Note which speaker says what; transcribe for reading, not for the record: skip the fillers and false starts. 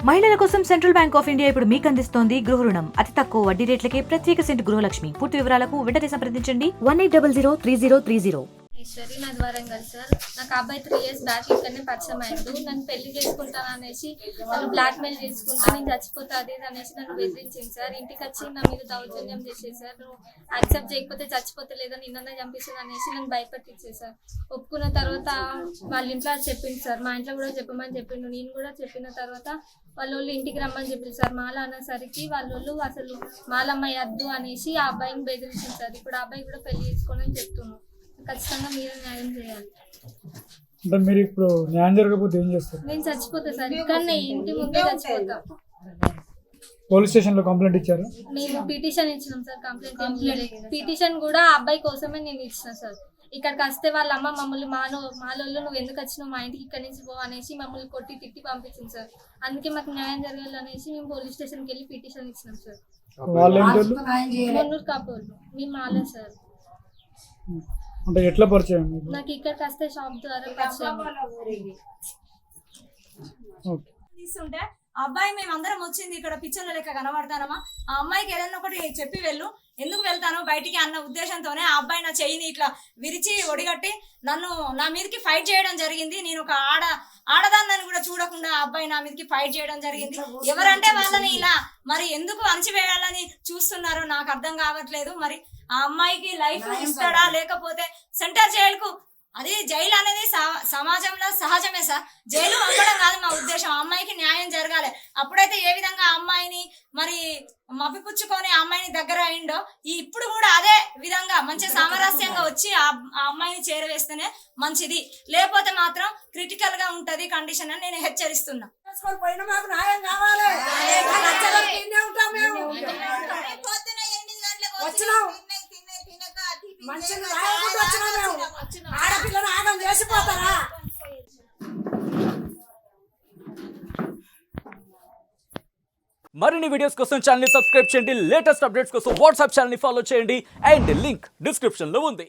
Speaker 1: మహిళల కోసం central bank of India ఇప్పుడు మీకు అందిస్తోంది గృహ రుణం. అతి తక్కువ వడ్డీ రేట్లకే ప్రత్యేక సెంట్ గృహలక్ష్మి. పూర్తి వివరాలకు వెంటనే సంప్రదించండి 18003030.
Speaker 2: ఈశ్వరి నాది వరంగల్ సార్. నాకు అబ్బాయి 3 years బ్యాక్ ఇక్కడనే పరిచయం అయిండు. నన్ను పెళ్లి చేసుకుంటాను అనేసి నన్ను బ్లాక్ మెయిల్ చేసుకుంటా, నేను చచ్చిపోతా అది అనేసి నన్ను బెదిరించింది సార్. ఇంటికి వచ్చి నా మీద దౌర్జన్యం చేసేది సార్. నువ్వు యాక్సెప్ట్ చేయకపోతే చచ్చిపోతే లేదా నిన్న చంపేసేది అనేసి నన్ను భయపెట్టించేది సార్. ఒప్పుకున్న తర్వాత వాళ్ళ ఇంట్లో చెప్పింది సార్, మా ఇంట్లో కూడా చెప్పమని చెప్పిండు. నేను కూడా చెప్పిన తర్వాత వాళ్ళు ఇంటికి రమ్మని చెప్పింది సార్. మాల అనేసరికి వాళ్ళు అసలు మాలమ్మ వద్దు అనేసి ఆ అబ్బాయిని బెదిరించింది సార్. ఇప్పుడు ఆ అబ్బాయి కూడా పెళ్లి చేసుకోవాలని చెప్తున్నాను. ఖచ్చితంగా మీరే న్యాయం చేయాలి.
Speaker 3: అంటే మీరు ఇప్పుడు న్యాయం జరగకపోతే ఏం చేస్తారు?
Speaker 2: నేను చచ్చిపోతా సార్, ఇక్కడనే ఇంటి ముందే చచ్చిపోతా.
Speaker 3: పోలీస్ స్టేషన్ లో కంప్లైంట్ ఇచ్చారు?
Speaker 2: మేము పిటిషన్ ఇచ్చినాం సార్. కంప్లైంట్ పిటిషన్ కూడా ఆ అబ్బాయి కోసమే నేను ఇచ్చిన సార్. ఇక్కడికి వస్తే వాళ్ళ అమ్మ మమ్మల్ని మాలోళ్ళు నువ్వు ఎందుకు వచ్చినావు మా ఇంటికి ఇక్కడి నుంచి పో అనేసి మమ్మల్ని కొట్టి తిట్టి పంపించింది సార్. అందుకే మాకు న్యాయం జరగాలనేసి మేము పోలీస్ స్టేషన్కి వెళ్ళి పిటిషన్ ఇచ్చినాం సార్. మున్నూరు కాపోళ్ళు మేము మాలే సార్.
Speaker 3: అంటే ఎట్లా పరిచయం?
Speaker 2: నాకు ఇక్కడికి వస్తే షాప్ ద్వారా పరిచయం.
Speaker 4: తీసుంటే అబ్బాయి మేమందరం వచ్చింది ఇక్కడ పిక్చర్ల లెక్క కనబడతానమా, ఆ అమ్మాయికి ఏదైనా ఒకటి చెప్పి వెళ్ళు, ఎందుకు వెళ్తాను బయటికి అన్న ఉద్దేశంతోనే ఆ అబ్బాయి నా చెయ్యిని ఇట్లా విరిచి ఒడిగట్టి నన్ను నా మీదకి ఫైట్ చేయడం జరిగింది. నేను ఒక ఆడదాన్ని కూడా చూడకుండా ఆ అబ్బాయి నా మీదకి ఫైట్ చేయడం జరిగింది. ఎవరంటే వాళ్ళని ఇలా మరి ఎందుకు అణచివేయాలని చూస్తున్నారో నాకు అర్థం కావట్లేదు. మరి ఆ అమ్మాయికి లైఫ్ ఇస్తాడా లేకపోతే సెంటర్ జైలుకు, అది జైలు అనేది సమాజంలో సహజమే సార్. జైలు పంపడం కాదు మా ఉద్దేశం. ఆ అమ్మాయికి న్యాయం జరగాలి. అప్పుడైతే ఏ విధంగా ఆ అమ్మాయిని మరి మప్పిపుచ్చుకొని ఆ అమ్మాయిని దగ్గర అయిండో ఇప్పుడు కూడా అదే విధంగా మంచి సామరస్యంగా వచ్చి ఆ అమ్మాయిని చేరవేస్తేనే మంచిది. లేకపోతే మాత్రం క్రిటికల్ గా ఉంటది కండిషన్ అని నేను హెచ్చరిస్తున్నా.
Speaker 5: ఆడపిల్లను ఆగం చేసిపోతారా?
Speaker 6: మరిన్ని వీడియోస్ కోసం ఛానల్ ని సబ్స్క్రైబ్ చేయండి. లేటెస్ట్ అప్డేట్స్ కోసం వాట్సాప్ ఛానల్ ని ఫాలో చేయండి. అండ్ లింక్ డిస్క్రిప్షన్ లో ఉంది.